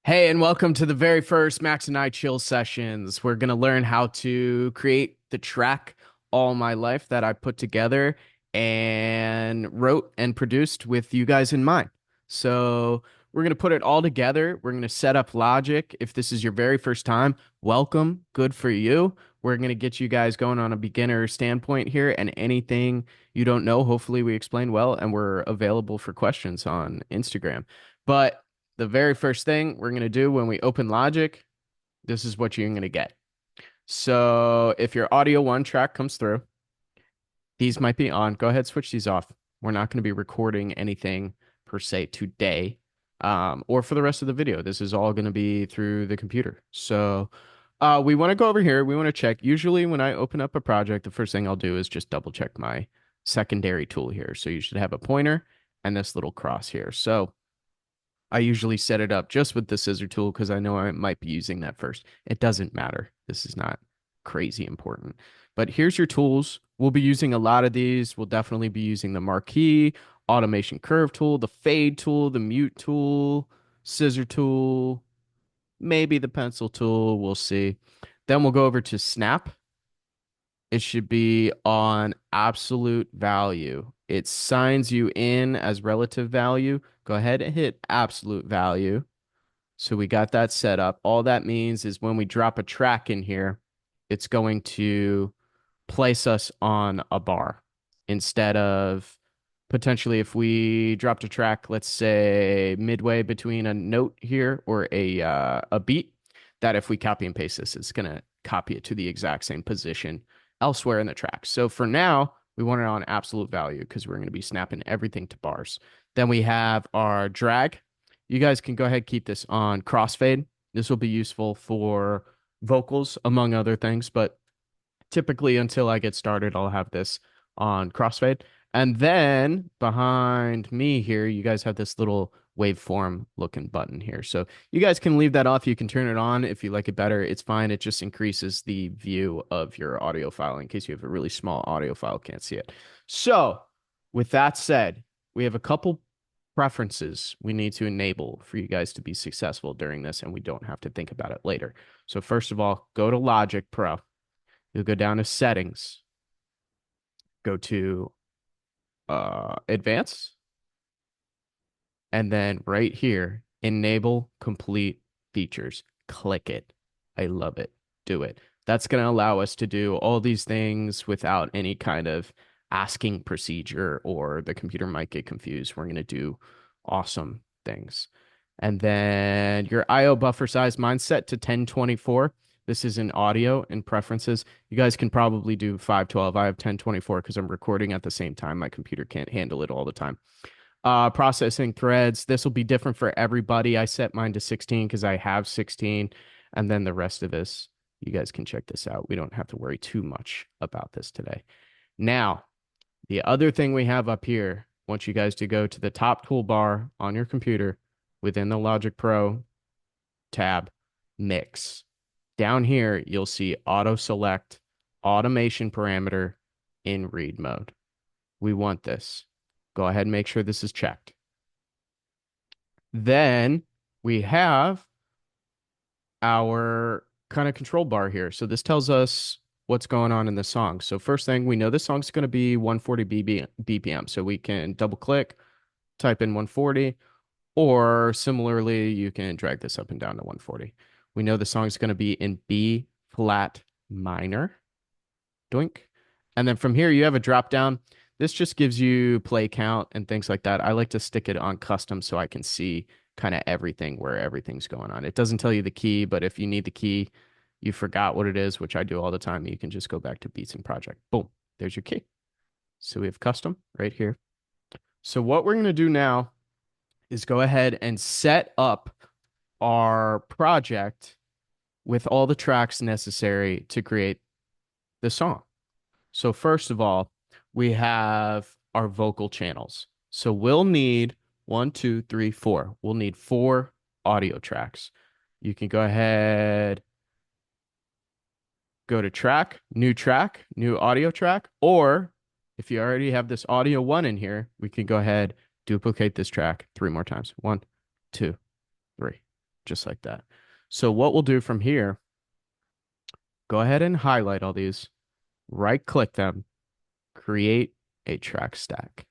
Hey, and welcome to the very first Max and I Chill sessions. We're going to learn how to create the track All My Life that I put together and wrote and produced with you guys in mind. So, we're going to put it all together. We're going to set up Logic. If this is your very first time, welcome. Good for you. We're going to get you guys going on a beginner standpoint here, and anything you don't know, hopefully, we explain well, and we're available for questions on Instagram. But the very first thing we're going to do when we open Logic, this is what you're going to get. So if your audio one track comes through, these might be on. Go ahead, switch these off. We're not going to be recording anything per se today, or for the rest of the video. This is all going to be through the computer. So we want to go over here. We want to check. Usually when I open up a project, the first thing I'll do is just double check my secondary tool here. So you should have a pointer and this little cross here. So I usually set it up just with the scissor tool because I know I might be using that first. It doesn't matter. This is not crazy important. But here's your tools. We'll be using a lot of these. We'll definitely be using the marquee, automation curve tool, the fade tool, the mute tool, scissor tool, maybe the pencil tool. We'll see. Then we'll go over to snap. It should be on absolute value. It signs you in as relative value. Go ahead and hit absolute value. So we got that set up. All that means is when we drop a track in here, it's going to place us on a bar instead of potentially if we dropped a track, let's say midway between a note here or a beat, that if we copy and paste this, it's going to copy it to the exact same position elsewhere in the track. So for now, we want it on absolute value because we're going to be snapping everything to bars. Then we have our drag. You guys can go ahead keep this on crossfade. This will be useful for vocals, among other things, but typically until I get started, I'll have this on crossfade. And then behind me here, you guys have this little waveform looking button here. So you guys can leave that off. You can turn it on if you like it better. It's fine. It just increases the view of your audio file in case you have a really small audio file, can't see it. So with that said, we have a couple preferences we need to enable for you guys to be successful during this, and we don't have to think about it later. So first of all, go to Logic Pro. You'll go down to settings, go to advanced, and then right here, enable complete features. Click it. I love it. Do it. That's going to allow us to do all these things without any kind of asking procedure or the computer might get confused. We're going to do awesome things. And then your IO buffer size, mine's set to 1024. This is in audio and preferences. You guys can probably do 512. I have 1024 because I'm recording at the same time. My computer can't handle it all the time. Processing threads. This will be different for everybody. I set mine to 16 because I have 16. And then the rest of this, you guys can check this out. We don't have to worry too much about this today. Now, the other thing we have up here, I want you guys to go to the top toolbar on your computer within the Logic Pro tab, Mix. Down here, you'll see Auto Select Automation Parameter in read mode. We want this. Go ahead and make sure this is checked. Then we have our kind of control bar here. So this tells us what's going on in the song. So first thing, we know this song's going to be 140 BPM. So we can double click, type in 140, or similarly, you can drag this up and down to 140. We know the song's going to be in B flat minor. Doink. And then from here, you have a drop down. This just gives you play count and things like that. I like to stick it on custom so I can see kind of everything where everything's going on. It doesn't tell you the key, but if you need the key, you forgot what it is, which I do all the time, you can just go back to Beats and Project. Boom, there's your key. So we have custom right here. So what we're going to do now is go ahead and set up our project with all the tracks necessary to create the song. So first of all, we have our vocal channels. So we'll need 1, 2, 3, 4. We'll need 4 audio tracks. You can go ahead, go to track, new audio track, or if you already have this audio 1 in here, we can go ahead, duplicate this track 3 more times. 1, 2, 3. just like that. So what we'll do from here, go ahead and highlight all these, right click them, create a track stack.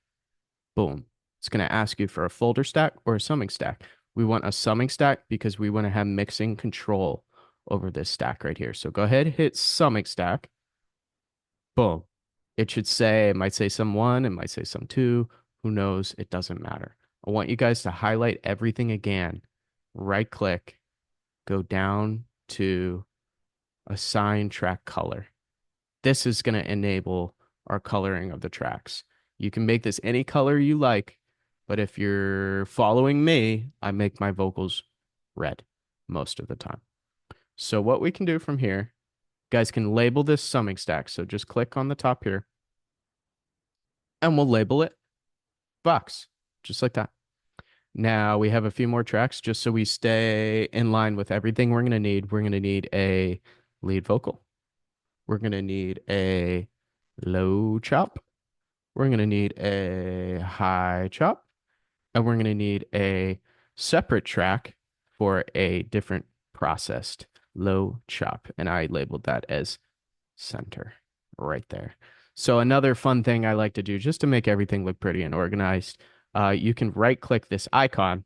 Boom. It's going to ask you for a folder stack or a summing stack. We want a summing stack because we want to have mixing control over this stack right here. So go ahead, hit summing stack. Boom. It should say, it might say some one, it might say some two. Who knows? It doesn't matter. I want you guys to highlight everything again. Right click, go down to assign track color. This is going to enable our coloring of the tracks. You can make this any color you like, but if you're following me, I make my vocals red most of the time. So what we can do from here, guys can label this summing stack. So just click on the top here and we'll label it box, just like that. Now we have a few more tracks just so we stay in line with everything we're going to need. We're going to need a lead vocal. We're going to need a low chop. We're going to need a high chop. And we're going to need a separate track for a different processed low chop. And I labeled that as center right there. So another fun thing I like to do just to make everything look pretty and organized, you can right click this icon.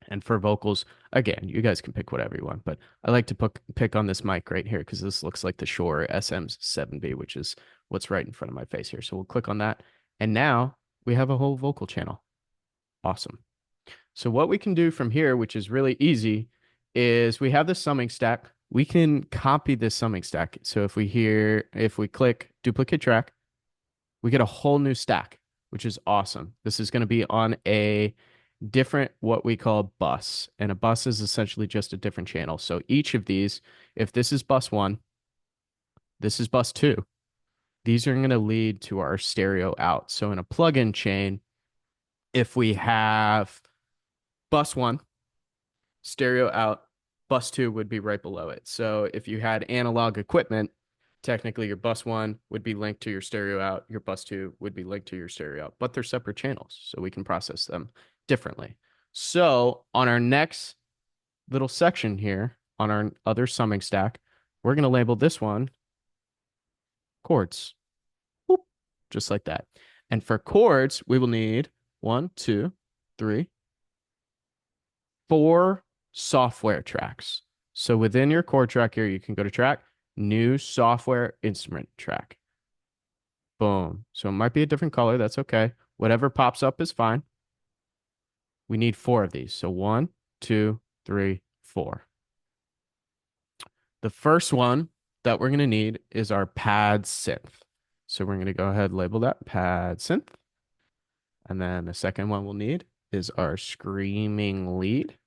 And for vocals, again, you guys can pick whatever you want, but I like to pick on this mic right here because this looks like the Shure SM7B, which is what's right in front of my face here. So we'll click on that. And now we have a whole vocal channel. Awesome. So what we can do from here, which is really easy, is we have the summing stack. We can copy this summing stack. So if we click duplicate track, we get a whole new stack, which is awesome. This is going to be on a different what we call bus, and a bus is essentially just a different channel. So each of these, if this is bus 1, this is bus 2, these are going to lead to our stereo out. So in a plug-in chain, if we have bus 1, stereo out, bus 2 would be right below it. So if you had analog equipment, technically your bus 1 would be linked to your stereo out, your bus 2 would be linked to your stereo out, but they're separate channels, so we can process them differently. So on our next little section here, on our other summing stack, we're going to label this one chords. Boop, just like that. And for chords, we will need 1, 2, 3, 4 software tracks. So within your chord track here, you can go to track, new software instrument track. Boom. So it might be a different color. That's okay. Whatever pops up is fine. We need 4 of these. So 1, 2, 3, 4. The first one that we're going to need is our pad synth. So we're going to go ahead and label that pad synth. And then the second one we'll need is our screaming lead.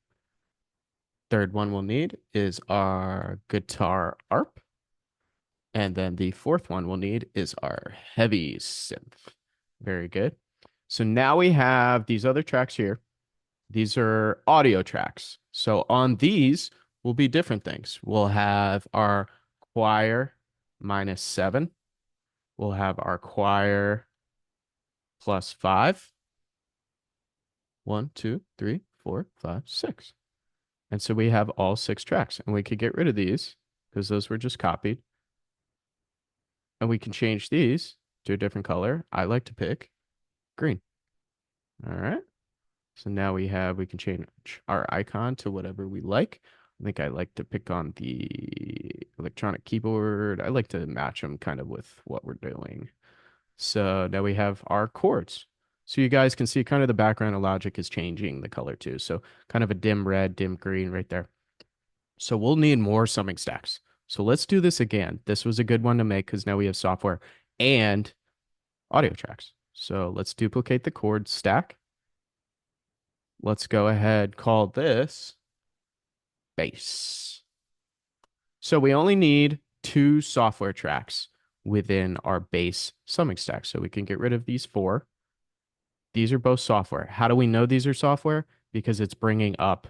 Third one we'll need is our guitar ARP. And then the fourth one we'll need is our heavy synth. Very good. So now we have these other tracks here. These are audio tracks. So on these will be different things. We'll have our choir -7. We'll have our choir +5. 1, 2, 3, 4, 5, 6. And so we have all 6 tracks. And we could get rid of these because those were just copied. And we can change these to a different color. I like to pick green. All right. So now we can change our icon to whatever we like. I think I like to pick on the electronic keyboard. I like to match them kind of with what we're doing. So now we have our chords. So you guys can see kind of the background of Logic is changing the color too. So kind of a dim red, dim green right there. So we'll need more summing stacks. So let's do this again. This was a good one to make because now we have software and audio tracks. So let's duplicate the chord stack. Let's go ahead, call this bass. So we only need 2 software tracks within our bass summing stack. So we can get rid of these 4. These are both software. How do we know these are software? Because it's bringing up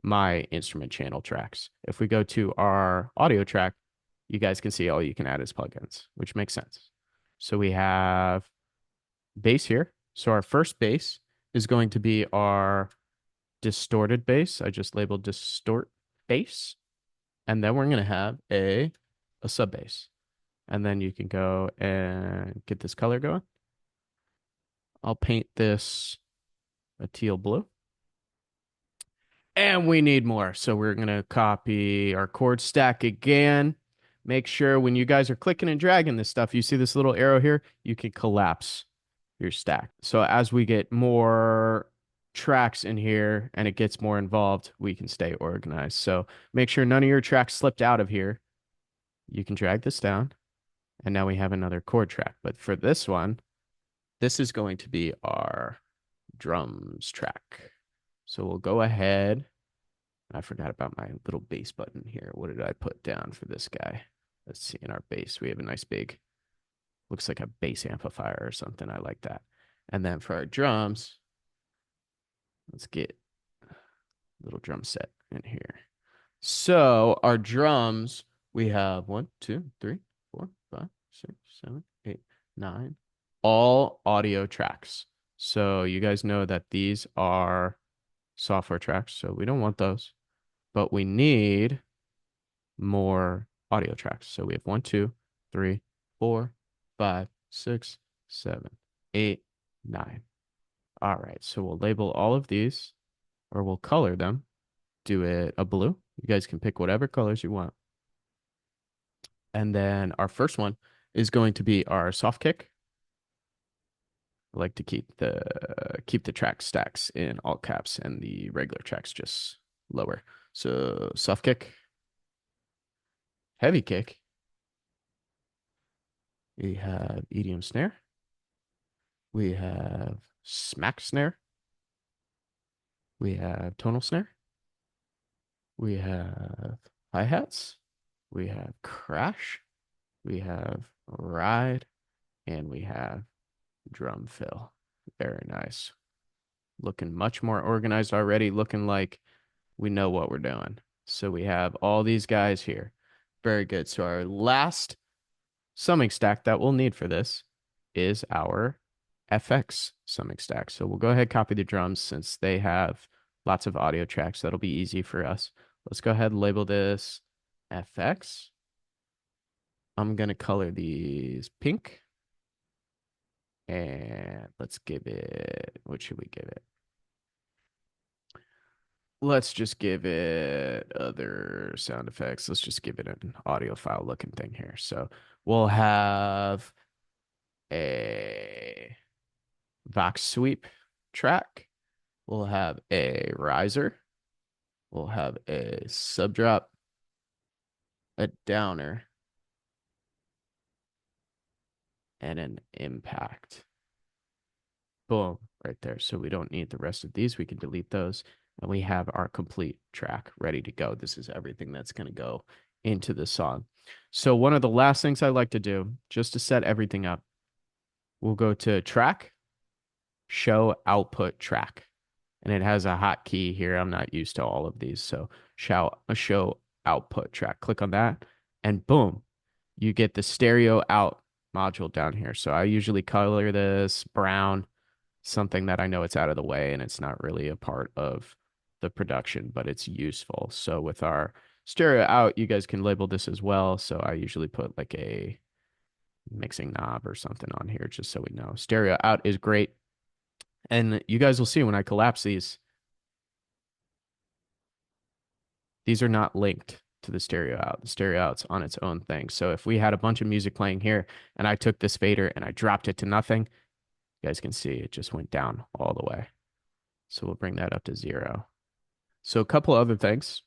my instrument channel tracks. If we go to our audio track, you guys can see all you can add is plugins, which makes sense. So we have bass here. So our first bass is going to be our distorted bass. I just labeled distort bass. And then we're going to have a sub bass. And then you can go and get this color going. I'll paint this a teal blue. And we need more. So we're going to copy our chord stack again. Make sure when you guys are clicking and dragging this stuff, you see this little arrow here, you can collapse your stack. So as we get more tracks in here and it gets more involved, we can stay organized. So make sure none of your tracks slipped out of here. You can drag this down. And now we have another chord track. But for this one, this is going to be our drums track. So we'll go ahead. I forgot about my little bass button here. What did I put down for this guy? Let's see. In our bass, we have a nice big, looks like a bass amplifier or something. I like that. And then for our drums, let's get a little drum set in here. So our drums, we have 1, 2, 3, 4, 5, 6, 7, 8, 9, all audio tracks. So you guys know that these are software tracks, so we don't want those, but we need more audio tracks. So we have 1, 2, 3, 4, 5, 6, 7, 8, 9. All right, so we'll label all of these, or we'll color them. Do it a blue. You guys can pick whatever colors you want. And then our first one is going to be our soft kick. I like to keep the track stacks in all caps and the regular tracks just lower. So soft kick, heavy kick. We have EDM snare. We have smack snare. We have tonal snare. We have hi-hats. We have crash. We have ride. And we have drum fill. Very nice. Looking much more organized already, looking like we know what we're doing. So we have all these guys here. Very good. So our last summing stack that we'll need for this is our FX summing stack. So we'll go ahead and copy the drums since they have lots of audio tracks. That'll be easy for us. Let's go ahead and label this FX. I'm going to color these pink. And let's give it, what should we give it? Let's just give it other sound effects. Let's just give it an audiophile looking thing here. So we'll have a Vox sweep track. We'll have a riser. We'll have a sub drop, a downer, and an impact. Boom, right there. So we don't need the rest of these. We can delete those. And we have our complete track ready to go. This is everything that's going to go into the song. So one of the last things I like to do, just to set everything up, we'll go to track, show output track. And it has a hotkey here. I'm not used to all of these. So show output track. Click on that and boom, you get the stereo out module down here. So I usually color this brown, something that I know it's out of the way and it's not really a part of the production, but it's useful. So with our stereo out, you guys can label this as well. So I usually put like a mixing knob or something on here just so we know. Stereo out is great. And you guys will see when I collapse these are not linked to the stereo out. The stereo out's on its own thing. So if we had a bunch of music playing here and I took this fader and I dropped it to nothing, you guys can see it just went down all the way. So we'll bring that up to 0. So a couple other things.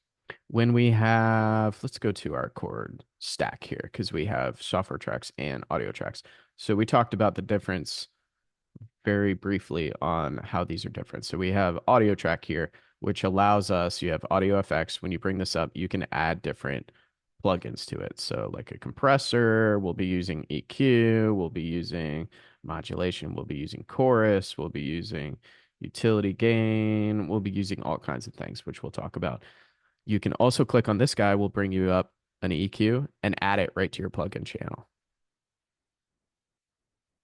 When we have, let's go to our chord stack here because we have software tracks and audio tracks. So we talked about the difference very briefly on how these are different. So we have audio track here, which allows us, you have audio effects. When you bring this up, you can add different plugins to it. So like a compressor, we'll be using EQ, we'll be using modulation, we'll be using chorus, we'll be using utility gain, we'll be using all kinds of things, which we'll talk about. You can also click on this guy, will bring you up an EQ and add it right to your plugin channel.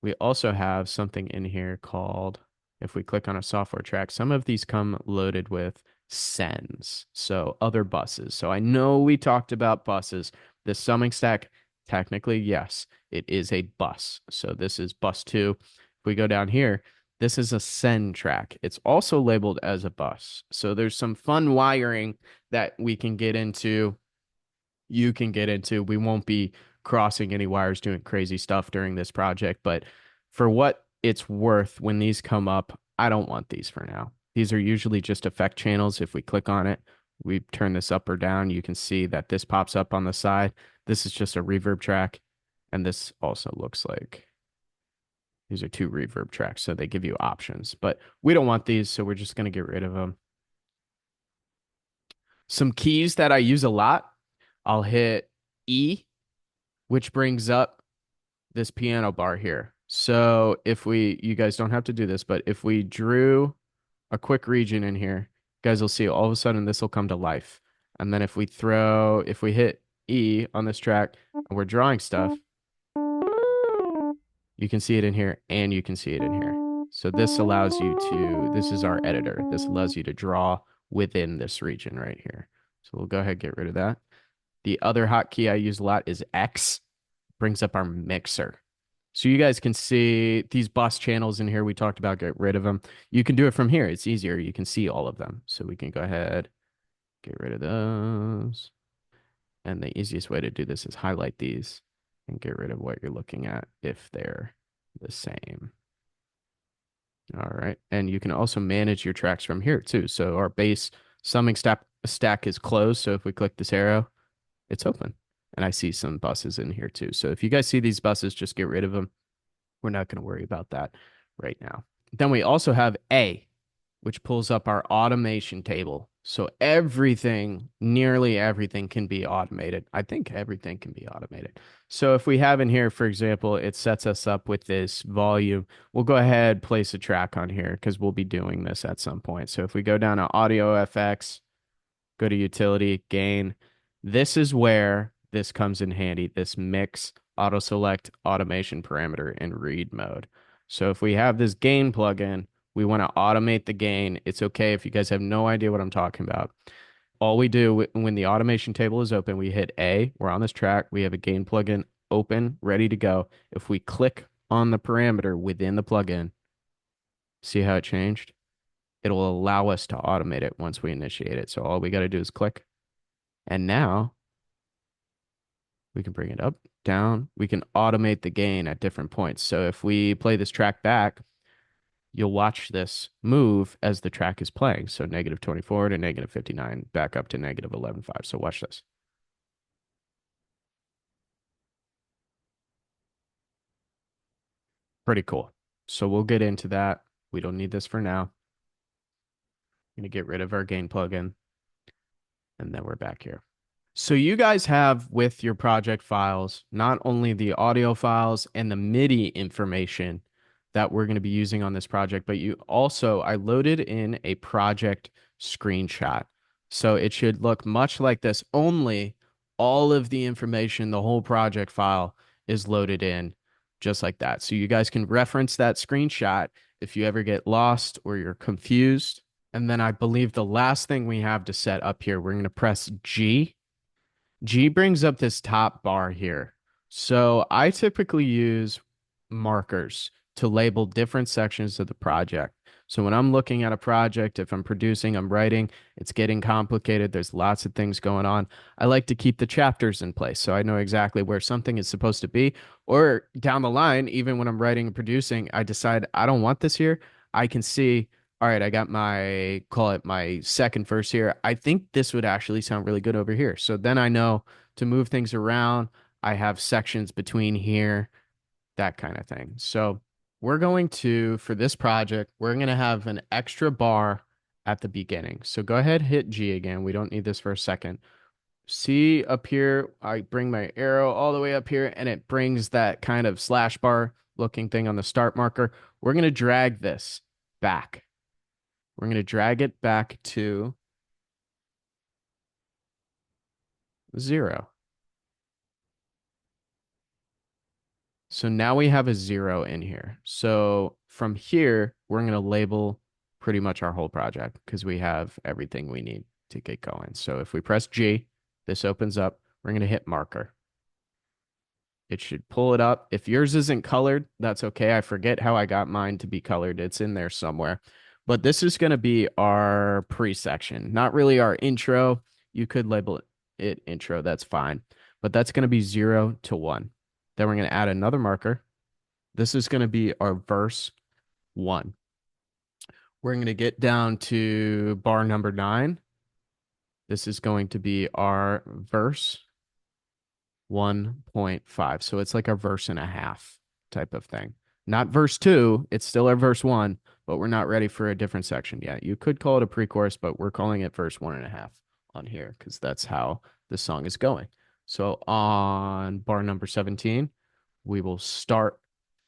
We also have something in here called if we click on a software track, some of these come loaded with sends, so other buses. So I know we talked about buses. The summing stack, technically, yes, it is a bus. So this is bus 2. If we go down here, this is a send track. It's also labeled as a bus. So there's some fun wiring that we can get into. You can get into. We won't be crossing any wires doing crazy stuff during this project, but for what it's worth, when these come up, I don't want these for now. These are usually just effect channels. If we click on it, we turn this up or down, you can see that this pops up on the side. This is just a reverb track, and this also looks like these are 2 reverb tracks, so they give you options, but we don't want these, so we're just going to get rid of them. Some keys that I use a lot, I'll hit E, which brings up this piano bar here. So if you guys don't have to do this, but if we drew a quick region in here, you guys will see all of a sudden this will come to life. And then if we hit E on this track and we're drawing stuff, you can see it in here and you can see it in here. So this allows you this is our editor. This allows you to draw within this region right here. So we'll go ahead and get rid of that. The other hotkey I use a lot is X, brings up our mixer. So you guys can see these bus channels in here. We talked about get rid of them. You can do it from here. It's easier. You can see all of them. So we can go ahead, get rid of those. And the easiest way to do this is highlight these and get rid of what you're looking at if they're the same. All right. And you can also manage your tracks from here too. So our base summing stack is closed. So if we click this arrow, it's open. And I see some buses in here too. So if you guys see these buses, just get rid of them. We're not going to worry about that right now. Then we also have A, which pulls up our automation table. So everything, nearly everything can be automated. I think everything can be automated. So if we have in here, for example, it sets us up with this volume. We'll go ahead, place a track on here because we'll be doing this at some point. So if we go down to Audio FX, go to Utility, Gain, this is where this comes in handy, this mix auto select automation parameter in read mode. So if we have this gain plugin, we want to automate the gain. It's okay if you guys have no idea what I'm talking about. All we do when the automation table is open, we hit A, we're on this track, we have a gain plugin open, ready to go. If we click on the parameter within the plugin, see how it changed? It'll allow us to automate it once we initiate it. So all we got to do is click. And now we can bring it up, down. We can automate the gain at different points. So if we play this track back, you'll watch this move as the track is playing. So -24 to -59, back up to -11.5. So watch this. Pretty cool. So we'll get into that. We don't need this for now. I'm going to get rid of our gain plugin. And then we're back here. So you guys have with your project files, not only the audio files and the MIDI information that we're going to be using on this project, but I loaded in a project screenshot. So it should look much like this, only all of the information, the whole project file is loaded in just like that. So you guys can reference that screenshot if you ever get lost or you're confused. And then I believe the last thing we have to set up here, we're going to press G. G brings up this top bar here. So I typically use markers to label different sections of the project. So when I'm looking at a project, if I'm producing, I'm writing, it's getting complicated, there's lots of things going on. I like to keep the chapters in place so I know exactly where something is supposed to be. Or down the line, even when I'm writing and producing, I decide I don't want this here. I can see, all right, I got call it my second verse here. I think this would actually sound really good over here. So then I know to move things around. I have sections between here, that kind of thing. So for this project, we're going to have an extra bar at the beginning. So go ahead, hit G again. We don't need this for a second. See up here, I bring my arrow all the way up here and it brings that kind of slash bar looking thing on the start marker. We're going to drag this back. We're going to drag it back to 0. So now we have a 0 in here. So from here, we're going to label pretty much our whole project because we have everything we need to get going. So if we press G, this opens up. We're going to hit marker. It should pull it up. If yours isn't colored, that's okay. I forget how I got mine to be colored. It's in there somewhere. But this is going to be our pre-section, not really our intro. You could label it intro. That's fine. But that's going to be 0 to 1. Then we're going to add another marker. This is going to be our verse 1. We're going to get down to bar number 9. This is going to be our verse 1.5. So it's like a verse and a half type of thing. Not verse 2, it's still our verse 1, but we're not ready for a different section yet. You could call it a pre-chorus, but we're calling it verse 1.5 on here because that's how the song is going. So on bar number 17, we will start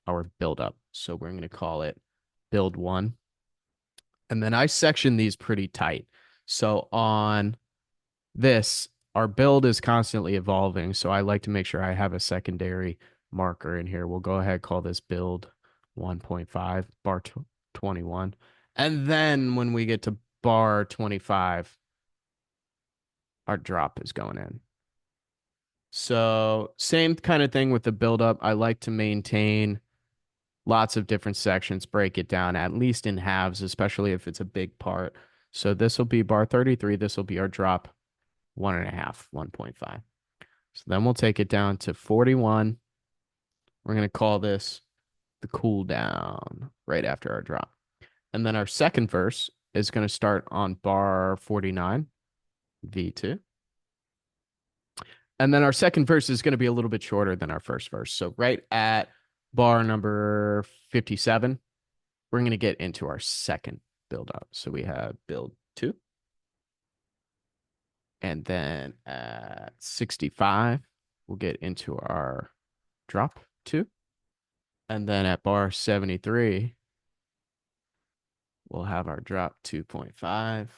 our build up. So we're going to call it build 1. And then I section these pretty tight. So on this, our build is constantly evolving. So I like to make sure I have a secondary marker in here. We'll go ahead, call this build 1.5, bar 21. And then when we get to bar 25, our drop is going in. So same kind of thing with the build up. I like to maintain lots of different sections, break it down at least in halves, especially if it's a big part. So this will be bar 33. This will be our drop 1.5, 1.5. So then we'll take it down to 41. We're going to call this the cool down right after our drop. And then our second verse is going to start on bar 49, V2. And then our second verse is going to be a little bit shorter than our first verse. So right at bar number 57, we're going to get into our second build up. So we have build 2. And then at 65, we'll get into our drop 2. And then at bar 73, we'll have our drop 2.5.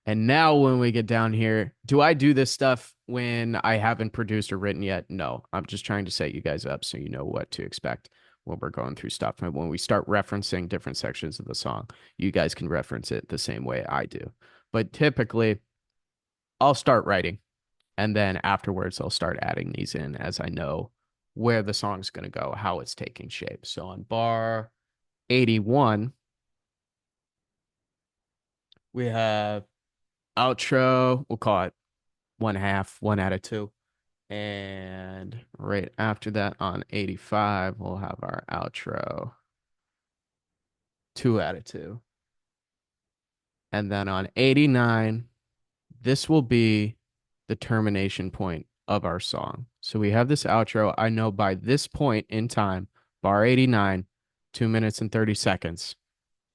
And now when we get down here, do I do this stuff when I haven't produced or written yet? No, I'm just trying to set you guys up so you know what to expect when we're going through stuff. And when we start referencing different sections of the song, you guys can reference it the same way I do. But typically, I'll start writing, and then afterwards, I'll start adding these in as I know where the song's going to go, how it's taking shape. So on bar 81, we have outro. We'll call it 1/2, 1 out of 2. And right after that on 85, we'll have our outro 2 out of 2. And then on 89, this will be the termination point of our song. So we have this outro. I know by this point in time, bar 89, 2 minutes and 30 seconds,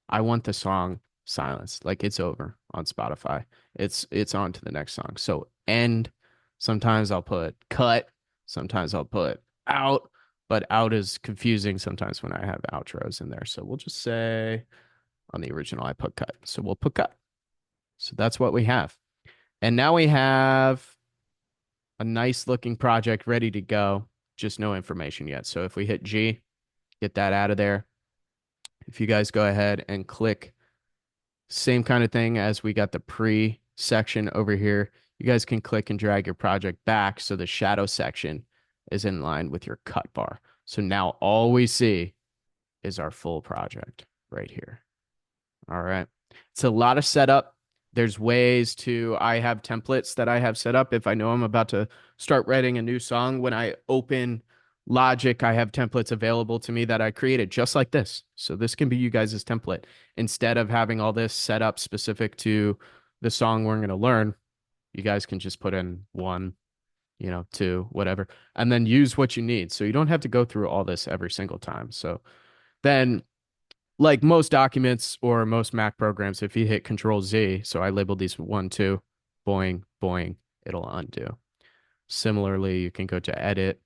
I want the song silenced. Like it's over on Spotify. It's on to the next song. So end, sometimes I'll put cut, sometimes I'll put out, but out is confusing sometimes when I have outros in there. So we'll just say on the original I put cut. So we'll put cut. So that's what we have. And now we have a nice looking project ready to go, just no information yet. So if we hit G, get that out of there. If you guys go ahead and click, same kind of thing as we got the pre section over here, you guys can click and drag your project back so the shadow section is in line with your cut bar. So now all we see is our full project right here. All right. It's a lot of setup. There's ways to, I have templates that I have set up. If I know I'm about to start writing a new song, when I open Logic, I have templates available to me that I created just like this. So this can be you guys' template. Instead of having all this set up specific to the song we're going to learn, you guys can just put in 1, 2, whatever, and then use what you need. So you don't have to go through all this every single time. So then, like most documents or most Mac programs, if you hit Control Z, so I labeled these 1, 2, boing, boing, it'll undo. Similarly, you can go to Edit,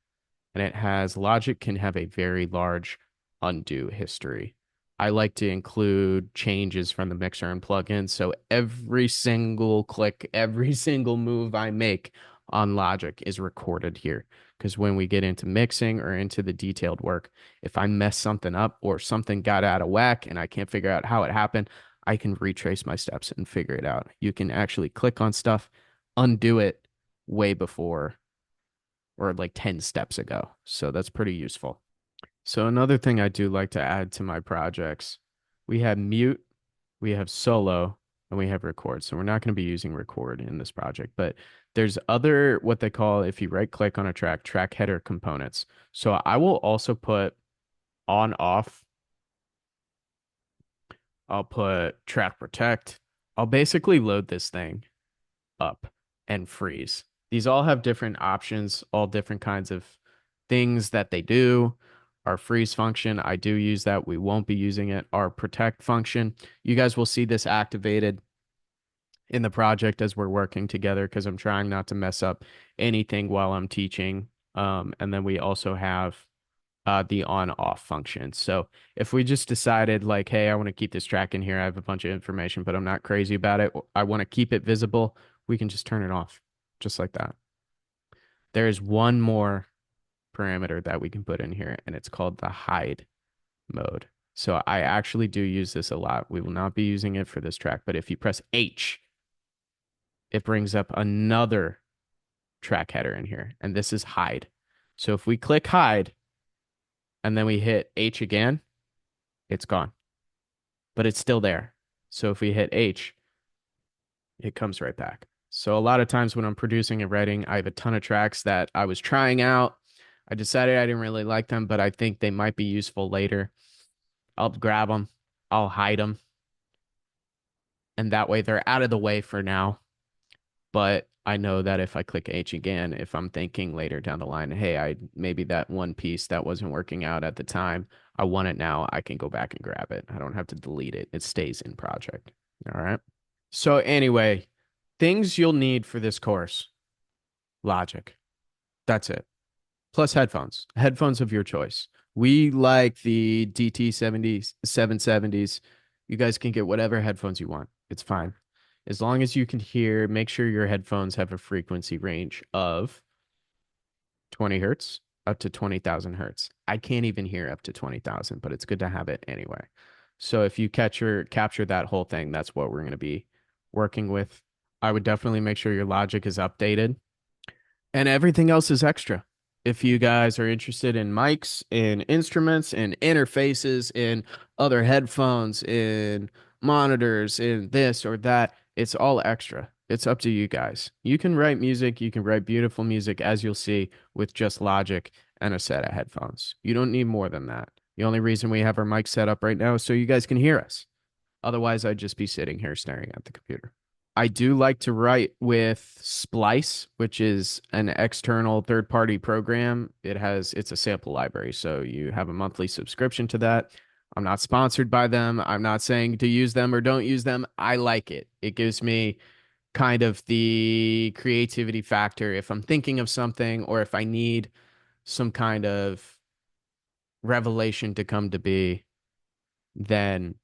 and it has Logic can have a very large undo history. I like to include changes from the mixer and plugin. So every single click, every single move I make on Logic is recorded here. Because when we get into mixing or into the detailed work, if I mess something up or something got out of whack and I can't figure out how it happened, I can retrace my steps and figure it out. You can actually click on stuff, undo it way before or like 10 steps ago. So that's pretty useful. So another thing I do like to add to my projects, we have mute, we have solo, and we have record. So we're not going to be using record in this project, but there's other what they call, if you right click on a track, track header components. So I will also put on off. I'll put track protect. I'll basically load this thing up and freeze. These all have different options, all different kinds of things that they do. Our freeze function, I do use that. We won't be using it. Our protect function, you guys will see this activated in the project as we're working together because I'm trying not to mess up anything while I'm teaching. And then we also have the on off function. So if we just decided like, hey, I want to keep this track in here, I have a bunch of information, but I'm not crazy about it. I want to keep it visible. We can just turn it off just like that. There is one more parameter that we can put in here, and it's called the hide mode. So I actually do use this a lot. We will not be using it for this track, but if you press H, it brings up another track header in here, and this is hide. So if we click hide and then we hit H again, it's gone, but it's still there. So if we hit H, it comes right back. So a lot of times when I'm producing and writing, I have a ton of tracks that I was trying out. I decided I didn't really like them, but I think they might be useful later. I'll grab them, I'll hide them, and that way they're out of the way for now. But I know that if I click H again, if I'm thinking later down the line, hey, I maybe that one piece that wasn't working out at the time, I want it now, I can go back and grab it. I don't have to delete it. It stays in project. All right. So anyway, things you'll need for this course. Logic. That's it. Plus headphones. Headphones of your choice. We like the DT70s, 770s. You guys can get whatever headphones you want. It's fine. As long as you can hear, make sure your headphones have a frequency range of 20 hertz up to 20,000 hertz. I can't even hear up to 20,000, but it's good to have it anyway. So if you capture that whole thing, that's what we're going to be working with. I would definitely make sure your Logic is updated and everything else is extra. If you guys are interested in mics, in instruments, in interfaces, in other headphones, in monitors, in this or that, it's all extra. It's up to you guys. You can write music, you can write beautiful music, as you'll see, with just Logic and a set of headphones. You don't need more than that. The only reason we have our mic set up right now is so you guys can hear us. Otherwise, I'd just be sitting here staring at the computer. I do like to write with Splice, which is an external third-party program. It's a sample library, so you have a monthly subscription to that. I'm not sponsored by them. I'm not saying to use them or don't use them. I like it. It gives me kind of the creativity factor if I'm thinking of something or if I need some kind of revelation to come to be, then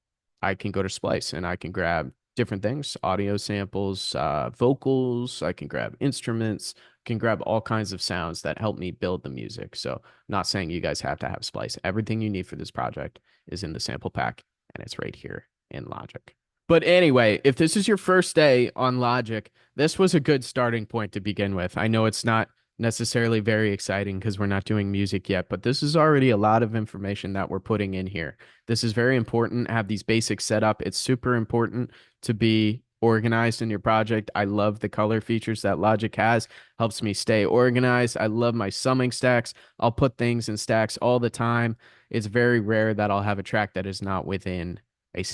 I can go to Splice and I can grab different things, audio samples, vocals. I can grab instruments, can grab all kinds of sounds that help me build the music. So I'm not saying you guys have to have Splice. Everything you need for this project is in the sample pack, and it's right here in Logic. But anyway, if this is your first day on Logic, this was a good starting point to begin with. I know it's not necessarily very exciting because we're not doing music yet, but this is already a lot of information that we're putting in here. This is very important. Have these basics set up. It's super important to be organized in your project. I love the color features that Logic has. Helps me stay organized. I love my summing stacks. I'll put things in stacks all the time. It's very rare that I'll have a track that is not within a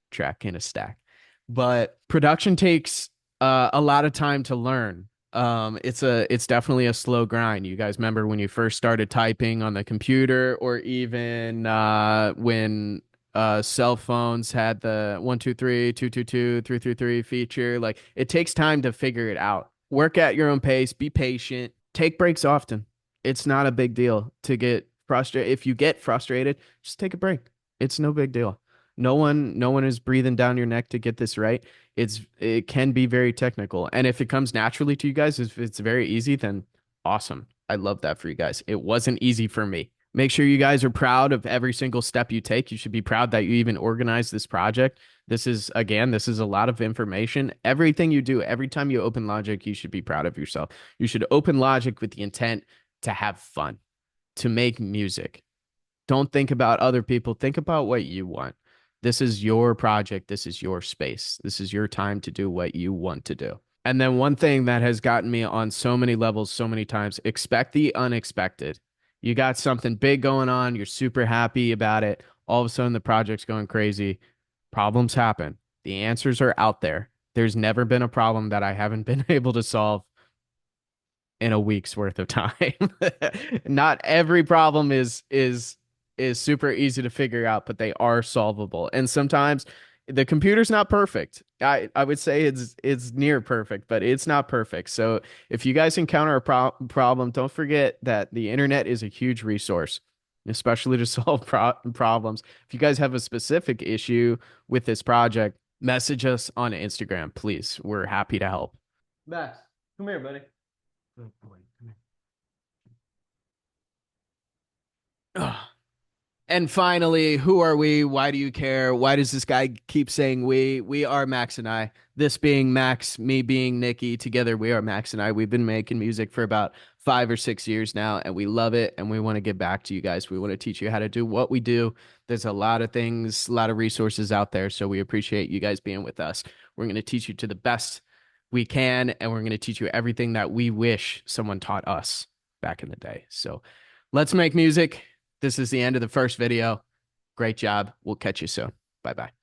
track in a stack. But production takes a lot of time to learn. It's definitely a slow grind. You guys remember when you first started typing on the computer, or even when cell phones had the 123, 222, 333 feature. Like, it takes time to figure it out. Work at your own pace, be patient, take breaks often. It's not a big deal to get frustrated. If you get frustrated, just take a break. It's no big deal. No one is breathing down your neck to get this right. It can be very technical. And if it comes naturally to you guys, if it's very easy, then awesome. I love that for you guys. It wasn't easy for me. Make sure you guys are proud of every single step you take. You should be proud that you even organized this project. This is a lot of information. Everything you do, every time you open Logic, you should be proud of yourself. You should open Logic with the intent to have fun, to make music. Don't think about other people. Think about what you want. This is your project. This is your space. This is your time to do what you want to do. And then one thing that has gotten me on so many levels, so many times, expect the unexpected. You got something big going on. You're super happy about it. All of a sudden, the project's going crazy. Problems happen. The answers are out there. There's never been a problem that I haven't been able to solve in a week's worth of time. Not every problem is super easy to figure out, but they are solvable. And sometimes the computer's not perfect. I would say it's near perfect, but it's not perfect. So if you guys encounter a problem, don't forget that the internet is a huge resource, especially to solve problems. If you guys have a specific issue with this project, message us on Instagram, please. We're happy to help. Max, come here, buddy. Good boy. Come Ugh. And finally, who are we? Why do you care? Why does this guy keep saying we? We are Max and I. This being Max, me being Nikki. Together, we are Max and I. We've been making music for about 5 or 6 years now, and we love it. And we want to give back to you guys. We want to teach you how to do what we do. There's a lot of things, a lot of resources out there. So we appreciate you guys being with us. We're going to teach you to the best we can, and we're going to teach you everything that we wish someone taught us back in the day. So let's make music. This is the end of the first video. Great job. We'll catch you soon. Bye bye.